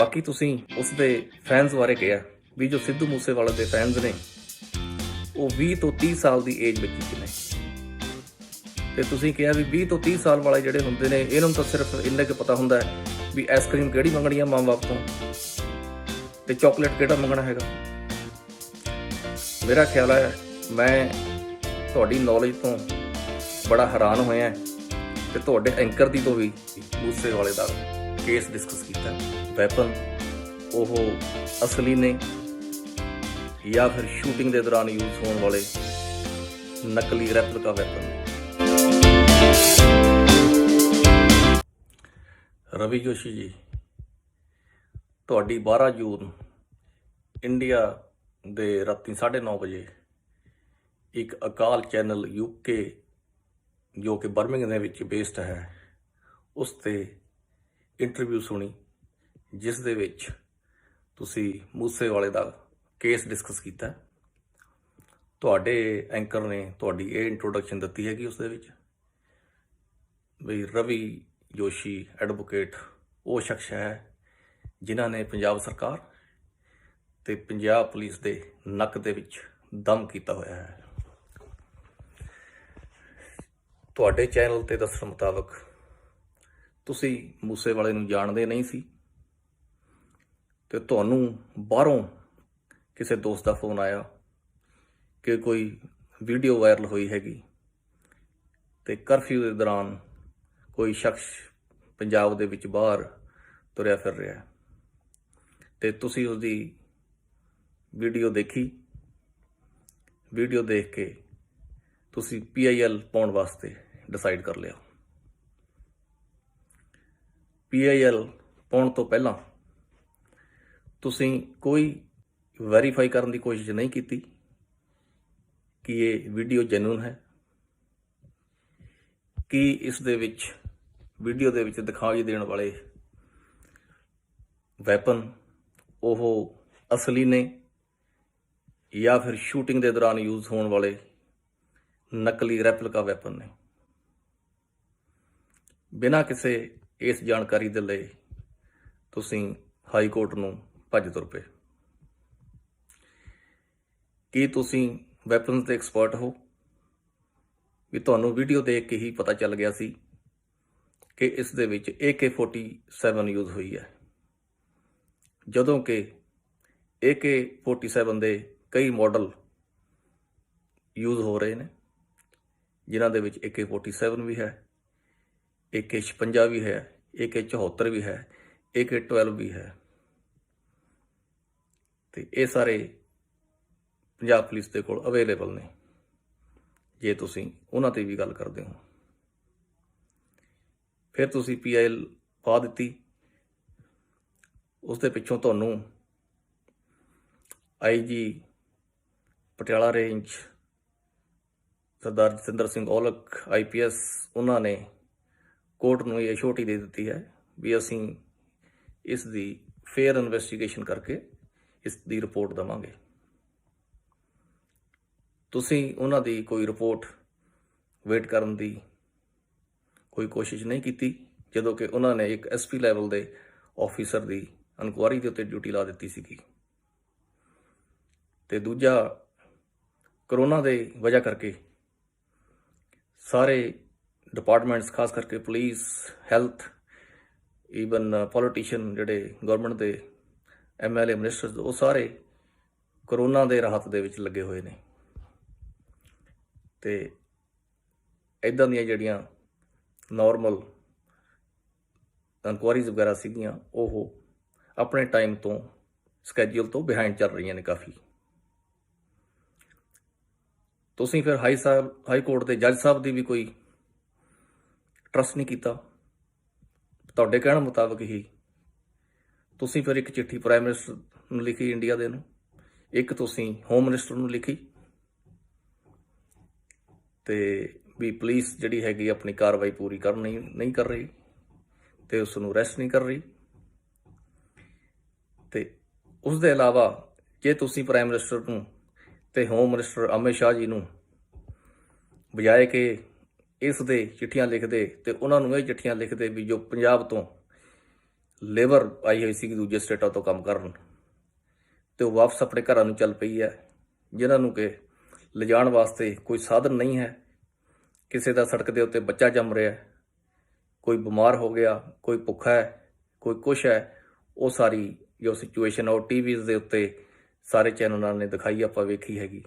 ਬਾਕੀ ਤੁਸੀਂ ਉਸ ਦੇ ਫੈਨਸ ਬਾਰੇ ਕਿਹਾ ਵੀ ਜੋ ਸਿੱਧੂ ਮੂਸੇਵਾਲੇ ਦੇ ਫੈਨਸ ਨੇ ਉਹ 20 ਤੋਂ 30 ਸਾਲ ਦੀ ਏਜ ਵਿੱਚ ਹੀ ਨੇ, ਤੇ ਤੁਸੀਂ ਕਿਹਾ ਵੀ 20 ਤੋਂ 30 ਸਾਲ ਵਾਲੇ ਜਿਹੜੇ ਹੁੰਦੇ ਨੇ ਇਹਨਾਂ ਨੂੰ ਤਾਂ ਸਿਰਫ ਇੰਨਾ ਕੁ ਪਤਾ ਹੁੰਦਾ ਹੈ ਵੀ ਆਈਸਕ੍ਰੀਮ ਕਿਹੜੀ ਮੰਗਣੀ ਆ ਮਾਂ ਬਾਪ ਤੋਂ ਤੇ ਚਾਕਲੇਟ ਕਿਹੜਾ ਮੰਗਣਾ ਹੈਗਾ। ਮੇਰਾ ਖਿਆਲ ਹੈ ਮੈਂ ਤੁਹਾਡੀ ਨੌਲੇਜ ਤੋਂ ਬੜਾ ਹੈਰਾਨ ਹੋਇਆ ਤੇ ਤੁਹਾਡੇ ਐਂਕਰ ਦੀ ਤੋਂ ਵੀ ਮੂਸੇਵਾਲੇ ਦਾ ਕੇਸ ਡਿਸਕਸ ਕੀਤਾ। ਵੈਪਨ ਉਹ ਅਸਲੀ ਨੇ ਜਾਂ ਫਿਰ ਸ਼ੂਟਿੰਗ ਦੇ ਦੌਰਾਨ ਯੂਜ਼ ਹੋਣ ਵਾਲੇ ਨਕਲੀ ਰੈਪਲੀਕਾ ਵੈਪਨ ਨੇ। ਰਵੀ ਜੋਸ਼ੀ ਜੀ, ਤੁਹਾਡੀ 12 ਜੂਨ ਇੰਡੀਆ ਦੇ ਰਾਤੀ 9:30 ਵਜੇ ਇੱਕ ਅਕਾਲ ਚੈਨਲ UK ਜੋ ਕਿ ਬਰਮਿੰਘਮ ਦੇ ਵਿੱਚ ਬੇਸਡ ਹੈ ਉਸ 'ਤੇ ਇੰਟਰਵਿਊ ਸੁਣੀ, ਜਿਸ ਦੇ ਵਿੱਚ ਤੁਸੀਂ ਮੂਸੇਵਾਲੇ ਦਾ ਕੇਸ ਡਿਸਕਸ ਕੀਤਾ। ਤੁਹਾਡੇ ਐਂਕਰ ਨੇ ਤੁਹਾਡੀ ਇਹ ਇੰਟਰੋਡਕਸ਼ਨ ਦਿੱਤੀ ਹੈਗੀ ਉਸ ਦੇ ਵਿੱਚ ਵੀ ਰਵੀ ਜੋਸ਼ੀ ਐਡਵੋਕੇਟ ਉਹ ਸ਼ਖਸ ਹੈ ਜਿਨ੍ਹਾਂ ਨੇ ਪੰਜਾਬ ਸਰਕਾਰ ਤੇ ਪੰਜਾਬ ਪੁਲਿਸ ਦੇ ਨੱਕ ਦੇ ਵਿੱਚ ਦਮ ਕੀਤਾ ਹੋਇਆ ਹੈ। ਤੁਹਾਡੇ ਚੈਨਲ ਤੇ ਦੱਸਣ ਮੁਤਾਬਕ ਤੁਸੀਂ ਮੂਸੇਵਾਲੇ ਨੂੰ ਜਾਣਦੇ ਨਹੀਂ ਸੀ ਤੇ ਤੁਹਾਨੂੰ ਬਾਹਰੋਂ ਕਿਸੇ ਦੋਸਤ ਦਾ ਫੋਨ ਆਇਆ ਕਿ ਕੋਈ ਵੀਡੀਓ ਵਾਇਰਲ ਹੋਈ ਹੈਗੀ ਤੇ ਕਰਫਿਊ ਦੇ ਦੌਰਾਨ ਕੋਈ ਸ਼ਖਸ ਪੰਜਾਬ ਦੇ ਵਿੱਚ ਬਾਹਰ ਤੁਰਿਆ ਫਿਰ ਰਿਹਾ ਤੇ ਤੁਸੀਂ ਉਸਦੀ ਵੀਡੀਓ ਦੇਖੀ। ਵੀਡੀਓ ਦੇਖ ਕੇ ਤੁਸੀਂ PIL ਪਾਉਣ ਵਾਸਤੇ ਡਿਸਾਈਡ ਕਰ ਲਿਆ। PIL ਪਾਉਣ ਤੋਂ ਪਹਿਲਾਂ ਤੁਸੀਂ ਕੋਈ ਵੈਰੀਫਾਈ ਕਰਨ ਦੀ ਕੋਸ਼ਿਸ਼ ਨਹੀਂ ਕੀਤੀ ਕਿ ਇਹ ਵੀਡੀਓ ਜੈਨੂਇਨ ਹੈ, ਕਿ ਇਸ ਦੇ ਵਿੱਚ ਵੀਡੀਓ ਦੇ ਵਿੱਚ ਦਿਖਾਈ ਦੇਣ ਵਾਲੇ ਵੈਪਨ ਉਹ ਅਸਲੀ ਨੇ ਜਾਂ ਫਿਰ ਸ਼ੂਟਿੰਗ ਦੇ ਦੌਰਾਨ ਯੂਜ਼ ਹੋਣ ਵਾਲੇ ਨਕਲੀ ਰੈਪਲੀਕਾ ਵੈਪਨ ਨੇ। ਬਿਨਾਂ ਕਿਸੇ ਇਸ ਜਾਣਕਾਰੀ ਦੇ ਲਈ ਤੁਸੀਂ ਹਾਈ ਕੋਰਟ ਨੂੰ ਭੱਜ ਤੁਰ ਪਏ। ਕੀ ਤੁਸੀਂ ਵੈਪਨਸ ਦੇ ਐਕਸਪਰਟ ਹੋ ਵੀ ਤੁਹਾਨੂੰ ਵੀਡੀਓ ਦੇਖ ਕੇ ਹੀ ਪਤਾ ਚੱਲ ਗਿਆ ਸੀ ਕਿ ਇਸ ਦੇ ਵਿੱਚ AK-47 ਯੂਜ਼ ਹੋਈ ਹੈ, ਜਦੋਂ ਕਿ AK-47 ਦੇ ਕਈ ਮਾਡਲ ਯੂਜ਼ ਹੋ ਰਹੇ ਨੇ ਜਿਨ੍ਹਾਂ ਦੇ ਵਿੱਚ AK-47 ਵੀ ਹੈ, AK-56 ਵੀ ਹੈ, AK-74 ਵੀ ਹੈ, AK-12 ਵੀ ਹੈ ਤੇ ਇਹ ਸਾਰੇ ਪੰਜਾਬ ਪੁਲਿਸ ਦੇ ਕੋਲ ਅਵੇਲੇਬਲ ਨੇ ਜੇ ਤੁਸੀਂ ਉਹਨਾਂ ਤੇ ਵੀ ਗੱਲ ਕਰਦੇ ਹੋ। ਫਿਰ ਤੁਸੀਂ PIL ਪਾ ਦਿੱਤੀ। ਉਸ ਦੇ ਪਿੱਛੋਂ ਤੁਹਾਨੂੰ IG ਪਟਿਆਲਾ ਰੇਂਜ ਸਰਦਾਰ ਜਤਿੰਦਰ ਸਿੰਘ ਔਲਖ IPS ਉਹਨਾਂ ਨੇ ਕੋਰਟ ਨੂੰ ਇਹ ਅਸ਼ੋਰਟੀ ਦੇ ਦਿੱਤੀ ਹੈ ਵੀ ਅਸੀਂ ਇਸ ਦੀ ਫੇਅਰ ਇਨਵੈਸਟੀਗੇਸ਼ਨ ਕਰਕੇ ਇਸ ਦੀ ਰਿਪੋਰਟ ਦੇਵਾਂਗੇ। ਤੁਸੀਂ ਉਹਨਾਂ ਦੀ ਕੋਈ ਰਿਪੋਰਟ ਵੇਟ ਕਰਨ ਦੀ ਕੋਈ ਕੋਸ਼ਿਸ਼ ਨਹੀਂ ਕੀਤੀ, ਜਦੋਂ ਕਿ ਉਹਨਾਂ ਨੇ ਇੱਕ SP ਲੈਵਲ ਦੇ ਆਫੀਸਰ ਦੀ ਇਨਕੁਆਇਰੀ ਦੇ ਉੱਤੇ ਡਿਊਟੀ ਲਾ ਦਿੱਤੀ ਸੀਗੀ। ਤੇ ਦੂਜਾ, ਕਰੋਨਾ ਦੇ ਵਜ੍ਹਾ ਕਰਕੇ ਸਾਰੇ ਡਿਪਾਰਟਮੈਂਟਸ ਖਾਸ ਕਰਕੇ ਪੁਲਿਸ, ਹੈਲਥ, ਈਵਨ ਪੋਲੀਟੀਸ਼ੀਅਨ ਜਿਹੜੇ ਗਵਰਨਮੈਂਟ ਦੇ MLA ਮਿਨਿਸਟਰਸ ਉਹ ਸਾਰੇ ਕਰੋਨਾ ਦੇ ਰਾਹਤ ਦੇ ਵਿੱਚ ਲੱਗੇ ਹੋਏ ਨੇ ਤੇ ਇੱਦਾਂ ਦੀਆਂ ਜਿਹੜੀਆਂ ਨੋਰਮਲ ਇਨਕੁਆਇਰੀਜ਼ ਵਗੈਰਾ ਸੀਗੀਆਂ ਉਹ ਆਪਣੇ ਟਾਈਮ ਤੋਂ ਸਕੈਜੂਲ ਤੋਂ ਬਿਹਾਈਂਡ ਚੱਲ ਰਹੀਆਂ ਨੇ ਕਾਫੀ। ਤੁਸੀਂ ਫਿਰ ਹਾਈ ਕੋਰਟ ਦੇ ਜੱਜ ਸਾਹਿਬ ਦੀ ਵੀ ਕੋਈ ਟਰਸਟ ਨਹੀਂ ਕੀਤਾ। ਤੁਹਾਡੇ ਕਹਿਣ ਮੁਤਾਬਕ ਹੀ ਤੁਸੀਂ ਫਿਰ ਇੱਕ ਚਿੱਠੀ ਪ੍ਰਾਈਮ ਮਿਨਿਸਟਰ ਨੂੰ ਲਿਖੀ ਇੰਡੀਆ ਦੇ ਨੂੰ, ਇੱਕ ਤੁਸੀਂ ਹੋਮ ਮਿਨਿਸਟਰ ਨੂੰ ਲਿਖੀ ਤੇ ਵੀ ਪੁਲਿਸ ਜਿਹੜੀ ਹੈਗੀ ਆਪਣੀ ਕਾਰਵਾਈ ਪੂਰੀ ਨਹੀਂ ਕਰ ਰਹੀ ਤੇ ਉਸ ਨੂੰ ਅਰੈਸਟ ਨਹੀਂ ਕਰ ਰਹੀ। ਤੇ ਉਸ ਦੇ ਇਲਾਵਾ ਜੇ ਤੁਸੀਂ ਪ੍ਰਾਈਮ ਮਿਨਿਸਟਰ ਨੂੰ ਤੇ ਹੋਮ ਮਿਨਿਸਟਰ ਅਮਿਤ ਸ਼ਾਹ ਜੀ ਨੂੰ ਬਜਾਏ ਕਿ ਇਸ ਦੇ ਚਿੱਠੀਆਂ ਲਿਖਦੇ ਤੇ ਉਹਨਾਂ ਨੂੰ ਇਹ ਚਿੱਠੀਆਂ ਲਿਖਦੇ ਵੀ ਜੋ ਪੰਜਾਬ ਤੋਂ ਲੇਬਰ ਆਈ ਹੋਈ ਸੀ ਦੂਜੇ ਸਟੇਟਾਂ ਤੋਂ ਕੰਮ ਕਰਨ, ਤੇ ਉਹ ਵਾਪਸ ਆਪਣੇ ਘਰਾਂ ਨੂੰ ਚੱਲ ਪਈ ਹੈ, ਜਿਨ੍ਹਾਂ ਨੂੰ ਕਿ ਲਿਜਾਣ ਵਾਸਤੇ ਕੋਈ ਸਾਧਨ ਨਹੀਂ ਹੈ। ਕਿਸੇ ਦਾ ਸੜਕ ਦੇ ਉੱਤੇ ਬੱਚਾ ਜੰਮ ਰਿਹਾ, ਕੋਈ ਬਿਮਾਰ ਹੋ ਗਿਆ, ਕੋਈ ਭੁੱਖਾ ਹੈ, ਕੋਈ ਕੁਛ ਹੈ। ਉਹ ਸਾਰੀ ਜੋ ਸਿਚੁਏਸ਼ਨ ਆ ਉਹ ਟੀਵੀਜ਼ ਦੇ ਉੱਤੇ ਸਾਰੇ ਚੈਨਲਾਂ ਨੇ ਦਿਖਾਈ, ਆਪਾਂ ਵੇਖੀ ਹੈਗੀ।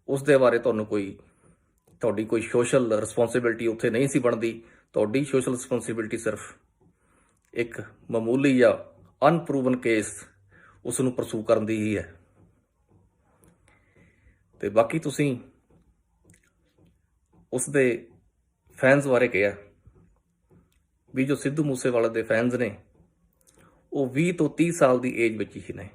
ਉਸ ਦੇ ਬਾਰੇ ਤੁਹਾਡੀ ਕੋਈ ਸੋਸ਼ਲ ਰਿਸਪੌਂਸਿਬਿਲਟੀ ਉੱਥੇ ਨਹੀਂ ਸੀ ਬਣਦੀ। ਤੁਹਾਡੀ ਸੋਸ਼ਲ ਰਿਸਪੌਂਸਿਬਿਲਟੀ ਸਿਰਫ ਇੱਕ ਮਾਮੂਲੀ ਜਾਂ ਅਨਪਰੂਵਨ ਕੇਸ ਉਸ ਨੂੰ ਪਰਸੂ ਕਰਨ ਦੀ ਹੀ ਹੈ। ਤੇ ਬਾਕੀ ਤੁਸੀਂ ਉਸ ਦੇ ਫੈਨਸ ਬਾਰੇ ਕਿਹਾ ਵੀ ਜੋ ਸਿੱਧੂ ਮੂਸੇਵਾਲੇ ਦੇ ਫੈਨਸ ਨੇ ਉਹ 20 ਤੋਂ 30 ਸਾਲ ਦੀ ਏਜ ਵਿੱਚ ਹੀ ਨੇ।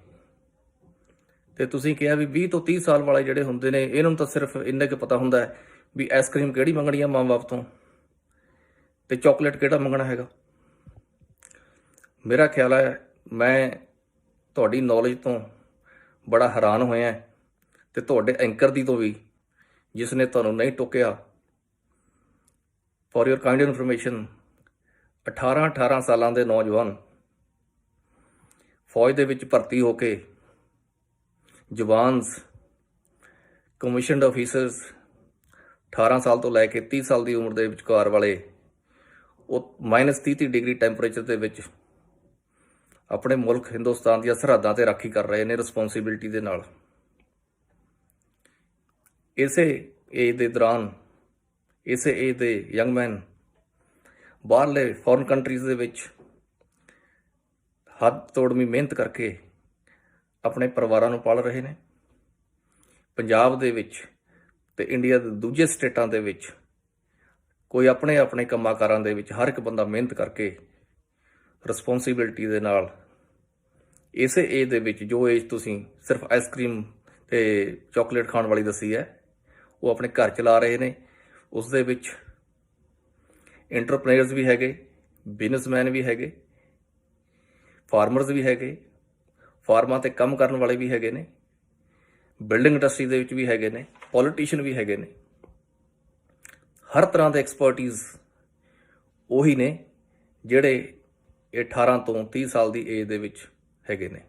ਤੇ ਤੁਸੀਂ ਕਿਹਾ ਵੀ 20 ਤੋਂ 30 ਸਾਲ ਵਾਲੇ ਜਿਹੜੇ ਹੁੰਦੇ ਨੇ ਇਹਨਾਂ ਨੂੰ ਤਾਂ ਸਿਰਫ ਇੰਨਾ ਕੁ ਪਤਾ ਹੁੰਦਾ ਹੈ ਵੀ ਆਈਸਕ੍ਰੀਮ ਕਿਹੜੀ ਮੰਗਣੀ ਆ ਮਾਂ ਬਾਪ ਤੋਂ ਤੇ ਚਾਕਲੇਟ ਕਿਹੜਾ ਮੰਗਣਾ ਹੈਗਾ। ਮੇਰਾ ਖਿਆਲ ਹੈ ਮੈਂ ਤੁਹਾਡੀ ਨੌਲੇਜ ਤੋਂ ਬੜਾ ਹੈਰਾਨ ਹੋਇਆ, ਤੇ ਤੁਹਾਡੇ ਐਂਕਰ ਦੀ ਤੋਂ ਵੀ, ਜਿਸ ਨੇ ਤੁਹਾਨੂੰ ਨਹੀਂ ਟੋਕਿਆ। ਫॉर योर काइंड ਇਨਫੋਰਮੇਸ਼ਨ, 18 ਸਾਲਾਂ ਦੇ ਨੌਜਵਾਨ ਫੌਜ ਦੇ ਵਿੱਚ ਭਰਤੀ ਹੋ ਕੇ ਜਵਾਨਸ, ਕਮਿਸ਼ਨਡ ਆਫੀਸਰਸ 18 ਸਾਲ ਤੋਂ ਲੈ ਕੇ 30 ਸਾਲ ਦੀ ਉਮਰ ਦੇ ਵਿਚਕਾਰ ਵਾਲੇ ਉਹ -30 ਡਿਗਰੀ ਟੈਂਪਰੇਚਰ ਦੇ ਵਿੱਚ ਆਪਣੇ ਮੁਲਕ ਹਿੰਦੁਸਤਾਨ ਦੀਆਂ ਸਰਹੱਦਾਂ ਤੇ ਰਾਖੀ ਕਰ ਰਹੇ ਨੇ ਰਿਸਪੌਂਸਿਬਿਲਟੀ ਦੇ ਨਾਲ। ਇਸੇ ਏਜ ਦੇ ਦੌਰਾਨ ਇਸੇ ਏਜ ਦੇ ਯੰਗ ਮੈਨ ਬਾਹਰਲੇ ਫੋਰਨ ਕੰਟਰੀਜ਼ ਦੇ ਵਿੱਚ ਹੱਦ ਤੋੜਵੀਂ ਮਿਹਨਤ ਕਰਕੇ ਆਪਣੇ ਪਰਿਵਾਰਾਂ ਨੂੰ ਪਾਲ ਰਹੇ ਨੇ। ਪੰਜਾਬ ਦੇ ਵਿੱਚ ਤੇ ਇੰਡੀਆ ਦੇ ਦੂਜੇ ਸਟੇਟਾਂ ਦੇ ਵਿੱਚ ਕੋਈ ਆਪਣੇ ਕੰਮਾਂ ਕਾਰਾਂ ਦੇ ਵਿੱਚ ਹਰ ਇੱਕ ਬੰਦਾ ਮਿਹਨਤ ਕਰਕੇ ਰਿਸਪੌਂਸਿਬਿਲਟੀ ਦੇ ਨਾਲ ਇਸੇ ਏਜ ਦੇ ਵਿੱਚ, ਜੋ ਏਜ ਤੁਸੀਂ ਸਿਰਫ ਆਈਸਕ੍ਰੀਮ ਤੇ ਚਾਕਲੇਟ ਖਾਣ ਵਾਲੀ ਦੱਸੀ ਹੈ, ਉਹ ਆਪਣੇ ਘਰ ਚਲਾ ਰਹੇ ਨੇ। ਉਸ ਦੇ ਵਿੱਚ ਐਂਟਰਪ੍ਰੇਨਰਸ ਵੀ ਹੈਗੇ, ਬਿਜ਼ਨਸਮੈਨ ਵੀ ਹੈਗੇ, ਫਾਰਮਰਸ ਵੀ ਹੈਗੇ, ਫਾਰਮਾਂ ਤੇ ਕੰਮ ਕਰਨ ਵਾਲੇ ਵੀ ਹੈਗੇ ਨੇ, ਬਿਲਡਿੰਗ ਇੰਡਸਟਰੀ ਦੇ ਵਿੱਚ ਵੀ ਹੈਗੇ ਨੇ, ਪੋਲੀਟੀਸ਼ੀਅਨ ਵੀ ਹੈਗੇ ਨੇ। ਹਰ ਤਰ੍ਹਾਂ ਦੇ ਐਕਸਪਰਟਿਜ਼ ਉਹੀ ਨੇ ਜਿਹੜੇ 18 ਤੋਂ 30 ਸਾਲ ਦੀ ਏਜ ਦੇ ਵਿੱਚ ਹੈਗੇ ਨੇ।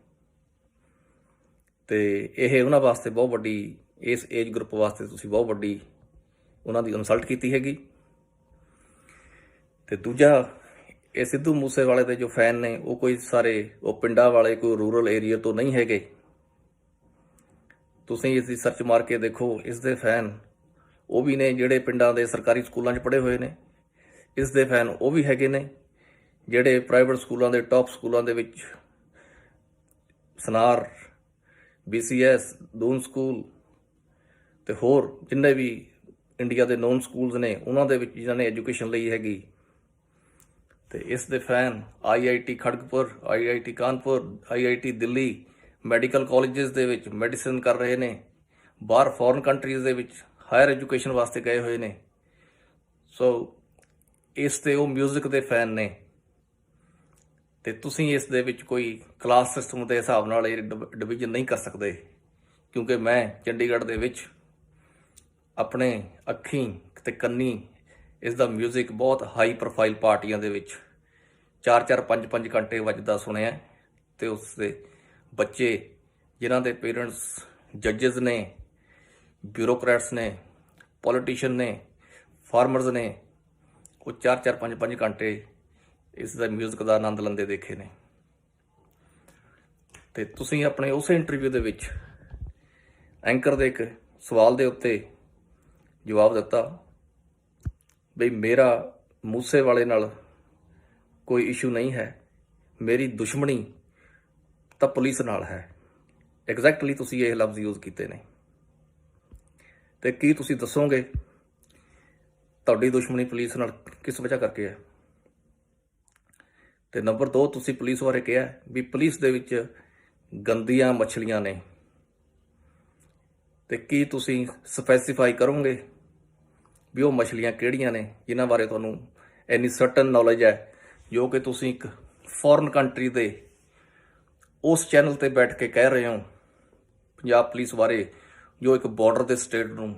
ਤੇ ਇਹ ਉਹਨਾਂ ਵਾਸਤੇ ਬਹੁਤ ਵੱਡੀ, ਇਸ ਏਜ ਗਰੁੱਪ ਵਾਸਤੇ ਤੁਸੀਂ ਬਹੁਤ ਵੱਡੀ ਉਹਨਾਂ ਦੀ ਇਨਸਲਟ ਕੀਤੀ ਹੈਗੀ। ਤੇ ਦੂਜਾ, ਇਹ ਸਿੱਧੂ ਮੂਸੇਵਾਲੇ ਦੇ ਜੋ ਫੈਨ ਨੇ ਉਹ ਕੋਈ ਸਾਰੇ ਉਹ ਪਿੰਡਾਂ ਵਾਲੇ, ਕੋਈ ਰੂਰਲ ਏਰੀਆ ਤੋਂ ਨਹੀਂ ਹੈਗੇ। ਤੁਸੀਂ ਇਸ ਦੀ ਸਰਚ ਮਾਰ ਕੇ ਦੇਖੋ, ਇਸ ਦੇ ਫੈਨ ਉਹ ਵੀ ਨੇ ਜਿਹੜੇ ਪਿੰਡਾਂ ਦੇ ਸਰਕਾਰੀ ਸਕੂਲਾਂ 'ਚ ਪੜ੍ਹੇ ਹੋਏ ਨੇ। ਇਸ ਦੇ ਫੈਨ ਉਹ ਵੀ ਹੈਗੇ ਨੇ ਜਿਹੜੇ ਪ੍ਰਾਈਵੇਟ ਸਕੂਲਾਂ ਦੇ ਟੌਪ ਸਕੂਲਾਂ ਦੇ ਵਿੱਚ, ਸਨਾਰ, BCS, ਦੂਨ ਸਕੂਲ ਤੇ ਹੋਰ ਜਿੰਨੇ ਵੀ ਇੰਡੀਆ ਦੇ ਨੋਨ ਸਕੂਲਸ ਨੇ ਉਹਨਾਂ ਦੇ ਵਿੱਚ ਜਿਨ੍ਹਾਂ ਨੇ ਐਜੂਕੇਸ਼ਨ ਲਈ ਹੈਗੀ। ਤੇ ਇਸ ਦੇ fan IIT Kharagpur, IIT Kanpur, IIT Delhi medical colleges ਦੇ ਵਿੱਚ ਮੈਡੀਸਿਨ ਕਰ ਰਹੇ ਨੇ, ਬਾਹਰ ਫੋਰਨ ਕੰਟਰੀਜ਼ ਦੇ ਵਿੱਚ ਹਾਇਰ ਐਜੂਕੇਸ਼ਨ ਵਾਸਤੇ ਗਏ ਹੋਏ ਨੇ। ਸੋ ਇਸ ਤੇ ਉਹ ਮਿਊਜ਼ਿਕ ਦੇ ਫੈਨ ਨੇ। ਤੇ ਤੁਸੀਂ ਇਸ ਦੇ ਵਿੱਚ ਕੋਈ ਕਲਾਸ ਸਿਸਟਮ ਦੇ ਹਿਸਾਬ ਨਾਲ ਇਹ ਡਿਵੀਜ਼ਨ ਨਹੀਂ ਕਰ ਸਕਦੇ, ਕਿਉਂਕਿ ਮੈਂ ਚੰਡੀਗੜ੍ਹ ਦੇ ਵਿੱਚ ਆਪਣੇ ਅੱਖੀਂ ਤੇ ਕੰਨੀ ਇਸ ਦਾ ਮਿਊਜ਼ਿਕ ਬਹੁਤ ਹਾਈ ਪ੍ਰੋਫਾਈਲ ਪਾਰਟੀਆਂ ਦੇ ਵਿੱਚ 4-4, 5-5 ਘੰਟੇ ਵੱਜਦਾ ਸੁਣਿਆ। ਤੇ ਉਸ ਦੇ ਬੱਚੇ ਜਿਨ੍ਹਾਂ ਦੇ ਪੇਰੈਂਟਸ ਜੱਜਸ ਨੇ, ਬਿਊਰੋਕਰੈਟਸ ਨੇ, ਪੋਲੀਟੀਸ਼ੀਅਨ ਨੇ, ਫਾਰਮਰਸ ਨੇ, ਉਹ 4-4, 5-5 ਘੰਟੇ ਇਸ ਦਾ ਮਿਊਜ਼ਿਕ ਦਾ ਆਨੰਦ ਲੈਂਦੇ ਦੇਖੇ ਨੇ। ਤੇ ਤੁਸੀਂ ਆਪਣੇ ਉਸੇ ਇੰਟਰਵਿਊ ਦੇ ਵਿੱਚ ਐਂਕਰ ਦੇ ਇੱਕ ਸਵਾਲ ਦੇ ਉੱਤੇ ਜਵਾਬ ਦਿੱਤਾ ਬਈ ਮੇਰਾ ਮੂਸੇਵਾਲੇ ਨਾਲ ਕੋਈ ਇਸ਼ੂ ਨਹੀਂ ਹੈ, ਮੇਰੀ ਦੁਸ਼ਮਣੀ ਤਾਂ ਪੁਲਿਸ ਨਾਲ ਹੈ। ਐਗਜ਼ੈਕਟਲੀ ਤੁਸੀਂ ਇਹ ਲਫ਼ਜ਼ ਯੂਜ਼ ਕੀਤੇ ਨੇ। ਤੇ ਕੀ ਤੁਸੀਂ ਦੱਸੋਗੇ ਤੁਹਾਡੀ ਦੁਸ਼ਮਣੀ ਪੁਲਿਸ ਨਾਲ ਕਿਸ ਵਜ੍ਹਾ ਕਰਕੇ ਹੈ? ਤੇ ਨੰਬਰ 2, ਤੁਸੀਂ ਪੁਲਿਸ ਬਾਰੇ ਕਿਹਾ ਵੀ ਪੁਲਿਸ ਦੇ ਵਿੱਚ ਗੰਦੀਆਂ ਮੱਛਲੀਆਂ ਨੇ। ਤੇ ਕੀ ਤੁਸੀਂ ਸਪੈਸੀਫਾਈ ਕਰੋਗੇ ਵੀ ਉਹ ਮੱਛਲੀਆਂ ਕਿਹੜੀਆਂ ਨੇ ਜਿਨ੍ਹਾਂ ਬਾਰੇ ਤੁਹਾਨੂੰ ਇੰਨੀ ਸਰਟਨ ਨੌਲੇਜ ਹੈ, ਜੋ ਕਿ ਤੁਸੀਂ ਇੱਕ ਫੋਰਨ ਕੰਟਰੀ ਦੇ ਉਸ ਚੈਨਲ ਤੇ ਬੈਠ ਕੇ ਕਹਿ ਰਹੇ ਹੋ ਪੰਜਾਬ ਪੁਲਿਸ ਬਾਰੇ, ਜੋ ਇੱਕ ਬਾਰਡਰ ਦੇ ਸਟੇਟ ਨੂੰ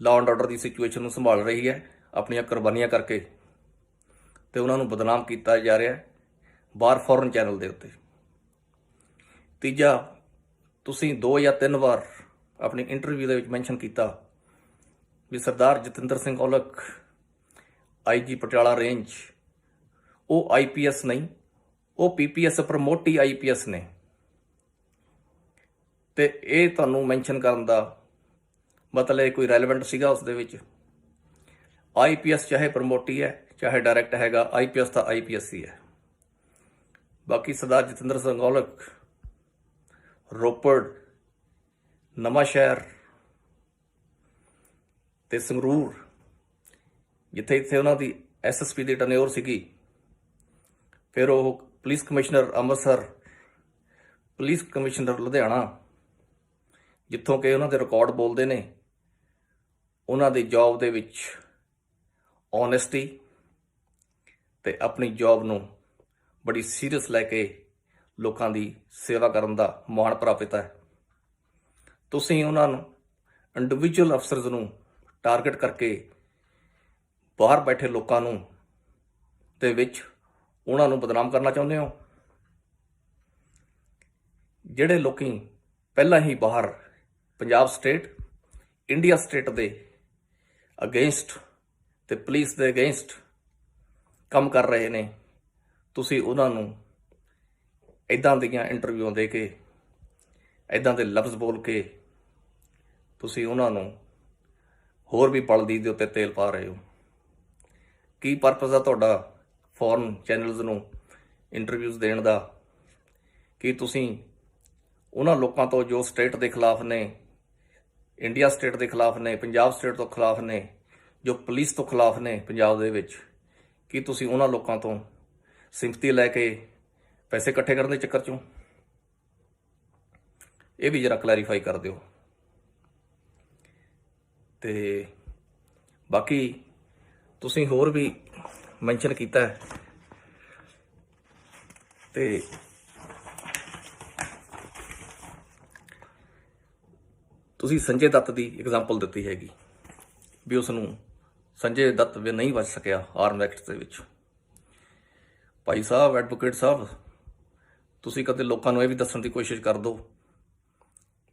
law and order the situation ਨੂੰ ਸੰਭਾਲ ਰਹੀ ਹੈ ਆਪਣੀਆਂ ਕੁਰਬਾਨੀਆਂ ਕਰਕੇ, ਤੇ ਉਹਨਾਂ ਨੂੰ ਬਦਨਾਮ ਕੀਤਾ ਜਾ ਰਿਹਾ ਬਾਰ ਫੋਰਨ ਚੈਨਲ ਦੇ ਉੱਤੇ। ਤੀਜਾ, ਤੁਸੀਂ 2 ਜਾਂ 3 ਵਾਰ ਆਪਣੀ ਇੰਟਰਵਿਊ ਦੇ ਵਿੱਚ ਮੈਂਸ਼ਨ ਕੀਤਾ ਵੀ ਸਰਦਾਰ ਜਤਿੰਦਰ ਸਿੰਘ ਔਲਖ IG ਪਟਿਆਲਾ ਰੇਂਜ ਉਹ IPS ਨਹੀਂ, ਉਹ PPS ਪ੍ਰਮੋਟੀ IPS ਨੇ। ਤੇ ਇਹ ਤੁਹਾਨੂੰ ਮੈਂਸ਼ਨ ਕਰਨ ਦਾ ਮਤਲਬ ਕੋਈ ਰੈਲੇਵੈਂਟ ਸੀਗਾ ਉਸ ਦੇ ਵਿੱਚ? IPS ਚਾਹੇ ਪ੍ਰਮੋਟੀ ਹੈ ਚਾਹੇ ਡਾਇਰੈਕਟ ਹੈਗਾ, IPS ਤਾਂ IPS ਹੀ ਹੈ। ਬਾਕੀ ਸਰਦਾਰ ਜਤਿੰਦਰ ਸਿੰਘ ਔਲਖ ਰੋਪੜ, ਨਵਾਂਸ਼ਹਿਰ ਤੇ ਸੰਗਰੂਰ, ਜਿੱਥੇ ਉਹਨਾਂ ਦੀ SSP ਦੀ ਟਨਿਓਰ ਸੀਗੀ, ਫਿਰ ਉਹ police commissioner Amritsar, police commissioner Ludhiana, ਜਿੱਥੋਂ ਕਿ ਉਹਨਾਂ ਦੇ ਰਿਕਾਰਡ ਬੋਲਦੇ ਨੇ ਉਹਨਾਂ ਦੀ ਜੌਬ ਦੇ ਵਿੱਚ ਓਨੈਸਟੀ ਤੇ ਆਪਣੀ ਜੌਬ ਨੂੰ ਬੜੀ ਸੀਰੀਅਸ ਲੈ ਕੇ ਲੋਕਾਂ ਦੀ ਸੇਵਾ ਕਰਨ ਦਾ ਮਾਣ ਪ੍ਰਾਪਤ ਹੈ। ਤੁਸੀਂ ਉਹਨਾਂ ਨੂੰ ਇੰਡੀਵਿਜੂਅਲ ਅਫਸਰਸ ਨੂੰ ਟਾਰਗੇਟ ਕਰਕੇ ਬਾਹਰ ਬੈਠੇ ਲੋਕਾਂ ਨੂੰ ਦੇ ਵਿੱਚ ਉਹਨਾਂ ਨੂੰ ਬਦਨਾਮ ਕਰਨਾ ਚਾਹੁੰਦੇ ਹੋ। ਜਿਹੜੇ ਲੋਕੀ ਪਹਿਲਾਂ ਹੀ ਬਾਹਰ ਪੰਜਾਬ ਸਟੇਟ, ਇੰਡੀਆ ਸਟੇਟ ਦੇ ਅਗੇਂਸਟ ਤੇ ਪੁਲਿਸ ਦੇ ਅਗੇਂਸਟ ਕੰਮ ਕਰ ਰਹੇ ਨੇ, ਤੁਸੀਂ ਉਹਨਾਂ ਨੂੰ ਇੱਦਾਂ ਦੀਆਂ ਇੰਟਰਵਿਊਆਂ ਦੇ ਕੇ, ਇੱਦਾਂ ਦੇ ਲਫ਼ਜ਼ ਬੋਲ ਕੇ ਤੁਸੀਂ ਉਹਨਾਂ ਨੂੰ ਹੋਰ ਵੀ ਬਲਦੀ ਦੇ ਉੱਤੇ ਤੇਲ ਪਾ ਰਹੇ ਹੋ। ਕੀ ਪਰਪਸ ਆ ਤੁਹਾਡਾ ਫੋਰਨ ਚੈਨਲਸ ਨੂੰ ਇੰਟਰਵਿਊਜ਼ ਦੇਣ ਦਾ? ਕੀ ਤੁਸੀਂ ਉਹਨਾਂ ਲੋਕਾਂ ਤੋਂ ਜੋ ਸਟੇਟ ਦੇ ਖਿਲਾਫ ਨੇ, ਇੰਡੀਆ ਸਟੇਟ ਦੇ ਖਿਲਾਫ ਨੇ, ਪੰਜਾਬ ਸਟੇਟ ਤੋਂ ਖਿਲਾਫ ਨੇ, ਜੋ ਪੁਲਿਸ ਤੋਂ ਖਿਲਾਫ ਨੇ ਪੰਜਾਬ ਦੇ ਵਿੱਚ, ਕੀ ਤੁਸੀਂ ਉਹਨਾਂ ਲੋਕਾਂ ਤੋਂ ਸਿੰਪਥੀ ਲੈ ਕੇ ਪੈਸੇ ਇਕੱਠੇ ਕਰਨ ਦੇ ਚੱਕਰ 'ਚੋਂ? ਇਹ ਵੀ ਜਰਾ ਕਲੈਰੀਫਾਈ ਕਰ ਦਿਓ। ਤੇ ਬਾਕੀ ਤੁਸੀਂ ਹੋਰ ਵੀ ਮੈਂਸ਼ਨ ਕੀਤਾ ਹੈ ਤੇ ਤੁਸੀਂ ਸੰਜੇ ਦੱਤ ਦੀ ਐਗਜ਼ਾਮਪਲ ਦਿੱਤੀ ਹੈਗੀ ਵੀ ਉਸ ਨੂੰ ਸੰਜੇ ਦੱਤ ਵੀ ਨਹੀਂ ਬਚ ਸਕਿਆ ਆਰਮ ਐਕਟ ਦੇ ਵਿੱਚ। ਭਾਈ ਸਾਹਿਬ, ਐਡਵੋਕੇਟ ਸਾਹਿਬ, ਤੁਸੀਂ ਕਦੇ ਲੋਕਾਂ ਨੂੰ ਇਹ ਵੀ ਦੱਸਣ ਦੀ ਕੋਸ਼ਿਸ਼ ਕਰ ਦਿਓ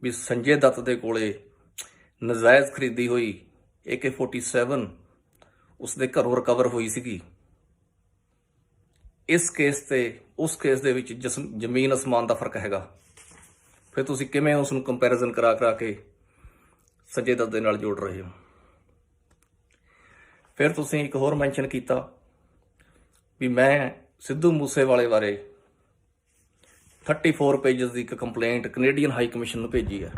ਵੀ ਸੰਜੇ ਦੱਤ ਦੇ ਕੋਲੇ ਨਜਾਇਜ਼ ਖਰੀਦੀ ਹੋਈ AK-47 ਉਸਦੇ ਘਰੋਂ ਰਿਕਵਰ ਹੋਈ ਸੀਗੀ। ਇਸ ਕੇਸ ਤੇ ਉਸ ਕੇਸ ਦੇ ਵਿੱਚ ਜ਼ਮੀਨ ਅਸਮਾਨ ਦਾ ਫਰਕ ਹੈਗਾ। ਫਿਰ ਤੁਸੀਂ ਕਿਵੇਂ ਉਸ ਨੂੰ ਕੰਪੈਰੀਜ਼ਨ ਕਰਾ ਕੇ ਸੰਜੇ ਦੱਤ ਦੇ ਨਾਲ ਜੋੜ ਰਹੇ ਹੋ? ਫਿਰ ਤੁਸੀਂ ਇੱਕ ਹੋਰ ਮੈਂਸ਼ਨ ਕੀਤਾ ਵੀ ਮੈਂ ਸਿੱਧੂ ਮੂਸੇਵਾਲੇ ਬਾਰੇ 34 ਪੇਜਸ ਦੀ ਇੱਕ ਕੰਪਲੇਂਟ ਕੈਨੇਡੀਅਨ ਹਾਈ ਕਮਿਸ਼ਨ ਨੂੰ ਭੇਜੀ ਹੈ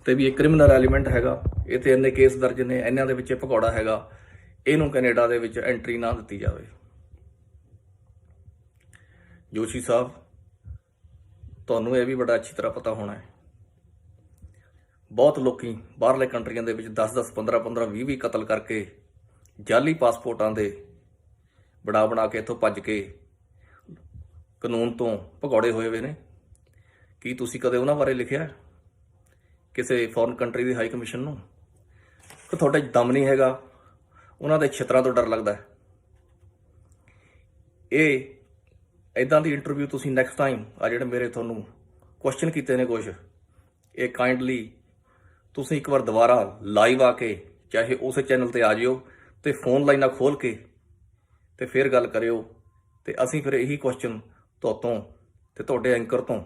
ਤੇ ਵੀ ਇਹ ਕ੍ਰਿਮੀਨਲ ਐਲੀਮੈਂਟ ਹੈਗਾ, ਇਹ ਤੇ ਇੰਨੇ ਕੇਸ ਦਰਜ ਨੇ, ਇਹਨਾਂ ਦੇ ਵਿੱਚ ਭਗੌੜਾ ਹੈਗਾ, ਇਹਨੂੰ ਕੈਨੇਡਾ ਦੇ ਵਿੱਚ ਐਂਟਰੀ ਨਾ ਦਿੱਤੀ ਜਾਵੇ। ਜੋਸ਼ੀ ਸਾਹਿਬ, ਤੁਹਾਨੂੰ ਇਹ ਵੀ ਬੜਾ ਅੱਛੀ ਤਰ੍ਹਾਂ ਪਤਾ ਹੋਣਾ ਹੈ, ਬਹੁਤ ਲੋਕੀ ਬਾਹਰਲੇ ਕੰਟਰੀਆਂ ਦੇ ਵਿੱਚ 10-10, 15-15, 20-20 ਕਤਲ ਕਰਕੇ ਜਾਲੀ ਪਾਸਪੋਰਟਾਂ ਦੇ ਬਣਾ ਕੇ ਇੱਥੋਂ ਭੱਜ ਕੇ ਕਾਨੂੰਨ ਤੋਂ ਭਗੌੜੇ ਹੋਏ ਹੋਏ ਨੇ। ਕੀ ਤੁਸੀਂ ਕਦੇ ਉਹਨਾਂ ਬਾਰੇ ਲਿਖਿਆ ਕਿਸੇ ਫੋਰਨ ਕੰਟਰੀ ਦੀ ਹਾਈ ਕਮਿਸ਼ਨ ਨੂੰ? ਕਿ ਤੁਹਾਡੇ ਦਮ ਨਹੀਂ ਹੈਗਾ, ਉਹਨਾਂ ਦੇ ਛਿੱਤਰਾਂ ਤੋਂ ਡਰ ਲੱਗਦਾ ਹੈ? ਇਹ ਇੱਦਾਂ ਦੀ ਇੰਟਰਵਿਊ ਤੁਸੀਂ ਨੈਕਸਟ ਟਾਈਮ ਆ ਜਿਹੜੇ ਮੇਰੇ ਤੁਹਾਨੂੰ ਕੁਐਸਚਨ ਕੀਤੇ ਨੇ ਕੁਛ, ਇਹ ਕਾਈਂਡਲੀ ਤੁਸੀਂ ਇੱਕ ਵਾਰ ਦੁਬਾਰਾ ਲਾਈਵ ਆ ਕੇ ਚਾਹੇ ਉਸੇ ਚੈਨਲ ਤੇ ਆ ਜਿਓ ਤੇ ਫੋਨ ਲਾਈਨਾਂ ਖੋਲ ਕੇ ਤੇ ਫਿਰ ਗੱਲ ਕਰਿਓ ਤੇ ਅਸੀਂ ਫਿਰ ਇਹੀ ਕੁਐਸਚਨ ਤੁਹਾਤੋਂ ਤੇ ਤੁਹਾਡੇ ਐਂਕਰ ਤੋਂ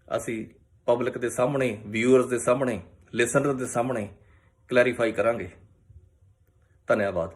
ਅਸੀਂ ਪਬਲਿਕ ਦੇ ਸਾਹਮਣੇ, ਵਿਊਅਰਸ ਦੇ ਸਾਹਮਣੇ, ਲਿਸਨਰ ਦੇ ਸਾਹਮਣੇ ਕਲੈਰੀਫਾਈ ਕਰਾਂਗੇ। ਧੰਨਵਾਦ।